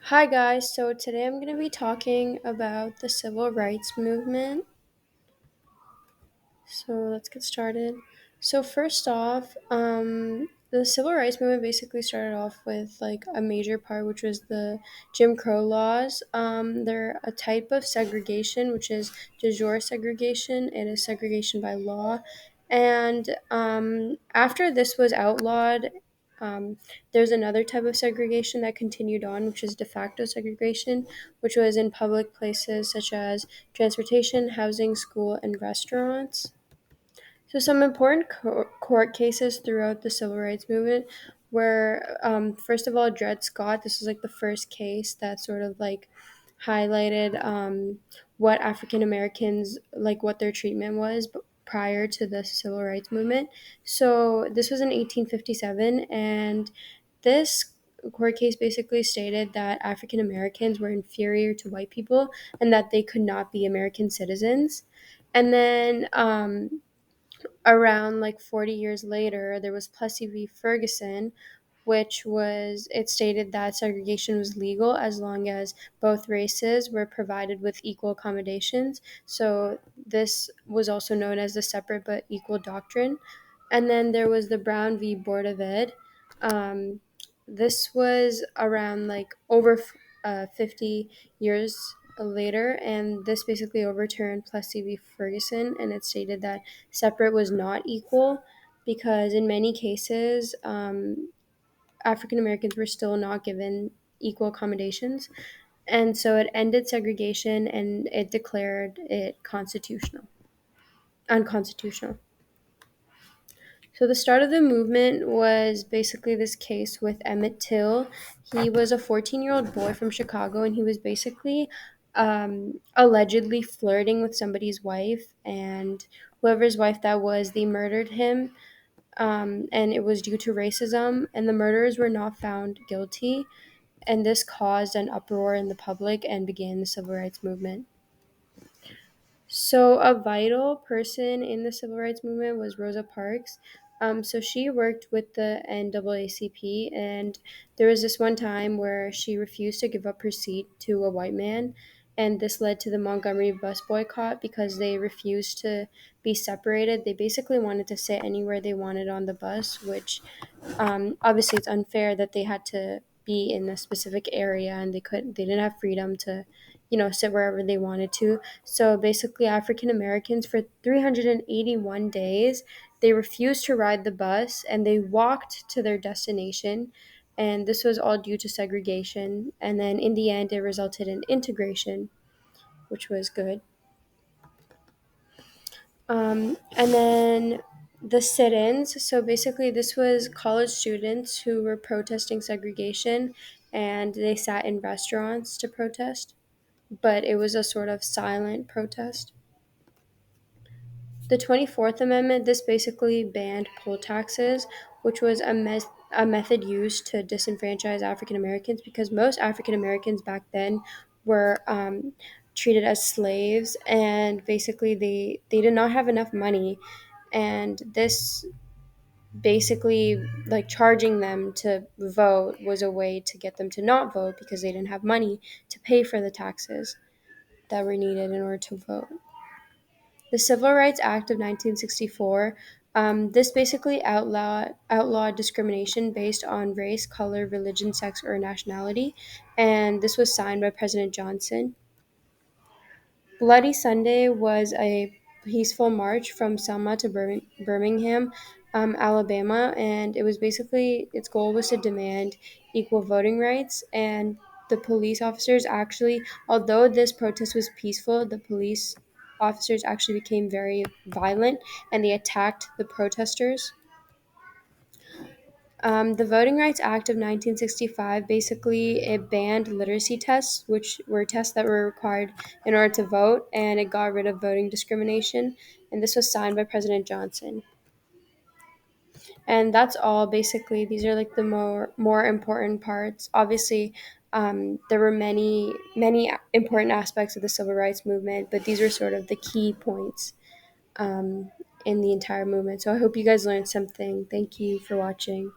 Hi guys, so today I'm going to be talking about the civil rights movement. So let's get started. So first off, the civil rights movement basically started off with like a major part, which was the Jim Crow laws. They're a type of segregation, which is de jure segregation. It is segregation by law, and after this was outlawed. There's another type of segregation that continued on, which is de facto segregation, which was in public places such as transportation, housing, school, and restaurants. So, some important court cases throughout the civil rights movement were, first of all, Dred Scott. This was like the first case that sort of like highlighted what African Americans, like what their treatment was prior to the civil rights movement. So, this was in 1857, and this court case basically stated that African Americans were inferior to white people and that they could not be American citizens. And then around like 40 years later, there was Plessy v. Ferguson, which was, it stated that segregation was legal as long as both races were provided with equal accommodations. So this was also known as the separate but equal doctrine. And then there was the Brown v. Board of Ed. Um, this was around like over 50 years later, and this basically overturned Plessy v. Ferguson, and it stated that separate was not equal because in many cases, African Americans were still not given equal accommodations. And so it ended segregation and it declared it unconstitutional. So the start of the movement was basically this case with Emmett Till. He was a 14-year-old boy from Chicago, and he was basically allegedly flirting with somebody's wife, and whoever's wife that was, they murdered him, and it was due to racism, and the murderers were not found guilty, and this caused an uproar in the public and began the civil rights movement. So, a vital person in the civil rights movement was Rosa Parks. So, she worked with the NAACP, and there was this one time where she refused to give up her seat to a white man, and this led to the Montgomery bus boycott because they refused to be separated. They basically wanted to sit anywhere they wanted on the bus, which obviously it's unfair that they had to be in a specific area and they didn't have freedom to sit wherever they wanted to. So basically African Americans for 381 days they refused to ride the bus and they walked to their destination, and this was all due to segregation, and then in the end it resulted in integration, which was good. And then the sit ins. So basically, this was college students who were protesting segregation and they sat in restaurants to protest, but it was a sort of silent protest. The 24th Amendment, this basically banned poll taxes, which was a method used to disenfranchise African Americans because most African Americans back then were treated as slaves, and basically they did not have enough money, and this basically like charging them to vote was a way to get them to not vote because they didn't have money to pay for the taxes that were needed in order to vote. The Civil Rights Act of 1964, this basically outlawed discrimination based on race, color, religion, sex, or nationality, and this was signed by President Johnson. Bloody Sunday was a peaceful march from Selma to Birmingham, Alabama, and it was basically its goal was to demand equal voting rights. And the police officers actually, although this protest was peaceful, the police officers actually became very violent and they attacked the protesters. The Voting Rights Act of 1965 basically it banned literacy tests, which were tests that were required in order to vote, and it got rid of voting discrimination. And this was signed by President Johnson. And that's all basically. These are like the more important parts. Obviously, there were many important aspects of the civil rights movement, but these are sort of the key points in the entire movement. So I hope you guys learned something. Thank you for watching.